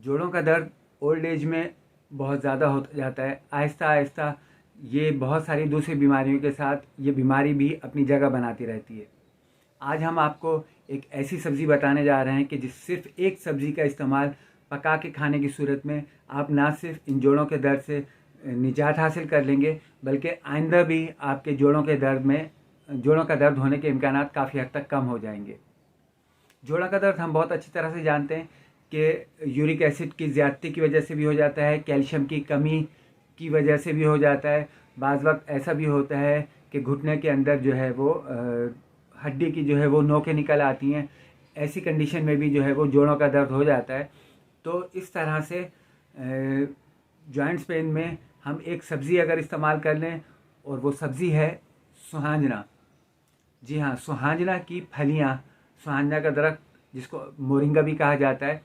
जोड़ों का दर्द ओल्ड एज में बहुत ज़्यादा हो जाता है। आहिस्ता आहिस्ता ये बहुत सारी दूसरी बीमारियों के साथ ये बीमारी भी अपनी जगह बनाती रहती है। आज हम आपको एक ऐसी सब्ज़ी बताने जा रहे हैं कि जिस सिर्फ एक सब्ज़ी का इस्तेमाल पका के खाने की सूरत में आप ना सिर्फ इन जोड़ों के दर्द से निजात हासिल कर लेंगे, बल्कि आइंदा भी आपके जोड़ों का दर्द होने के इम्कानात काफ़ी हद तक कम हो जाएंगे। जोड़ों का दर्द हम बहुत अच्छी तरह से जानते हैं कि यूरिक एसिड की ज़्यादती की वजह से भी हो जाता है, कैल्शियम की कमी की वजह से भी हो जाता है। बाज़ वक्त ऐसा भी होता है कि घुटने के अंदर जो है वो हड्डी की जो है वो नोकें निकल आती हैं। ऐसी कंडीशन में भी जो है वो जोड़ों का दर्द हो जाता है। तो इस तरह से जॉइंट्स पेन में हम एक सब्ज़ी अगर इस्तेमाल कर लें, और वो सब्ज़ी है सुहांजना। जी हाँ, सुहांजना की फलियाँ, सुहांजना का दरख्त जिसको मोरिंगा भी कहा जाता है,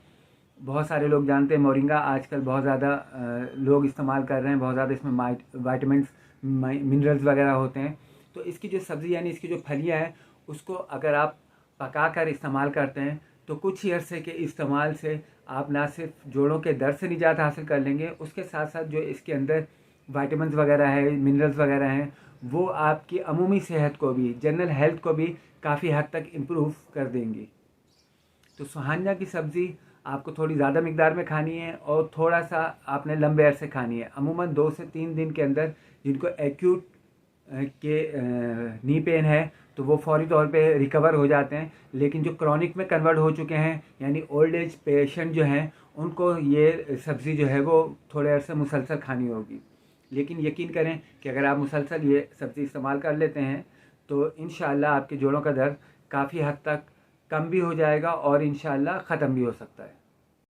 बहुत सारे लोग जानते हैं। मोरिंगा आजकल बहुत ज़्यादा लोग इस्तेमाल कर रहे हैं, बहुत ज़्यादा इसमें वाइटामिन्स मिनरल्स वगैरह होते हैं। तो इसकी जो सब्ज़ी यानी इसकी जो फलियाँ हैं, उसको अगर आप पका कर इस्तेमाल करते हैं तो कुछ ही अरसे के इस्तेमाल से आप ना सिर्फ जोड़ों के दर्द से निजात हासिल कर लेंगे, उसके साथ साथ जो इसके अंदर वाइटामिन्स वगैरह है, मिनरल्स वगैरह हैं, वो आपकी अमूमी सेहत को भी, जनरल हेल्थ को भी काफ़ी हद तक इम्प्रूव कर देंगी। तो सुहांजना की सब्ज़ी आपको थोड़ी ज़्यादा मिकदार में खानी है और थोड़ा सा आपने लंबे अरसे खानी है। अमूमन 2 से 3 दिन के अंदर जिनको एक्यूट के नी पेन है तो वो फौरी तौर पे रिकवर हो जाते हैं, लेकिन जो क्रॉनिक में कन्वर्ट हो चुके हैं यानी ओल्ड एज पेशेंट जो हैं, उनको ये सब्ज़ी जो है वो थोड़े अरसे मुसलसल खानी होगी। लेकिन यकीन करें कि अगर आप मुसलसल ये सब्ज़ी इस्तेमाल कर लेते हैं तो इंशाअल्लाह आपके जोड़ों का दर्द काफ़ी हद तक कम भी हो जाएगा और इंशाअल्लाह ख़त्म भी हो सकता है।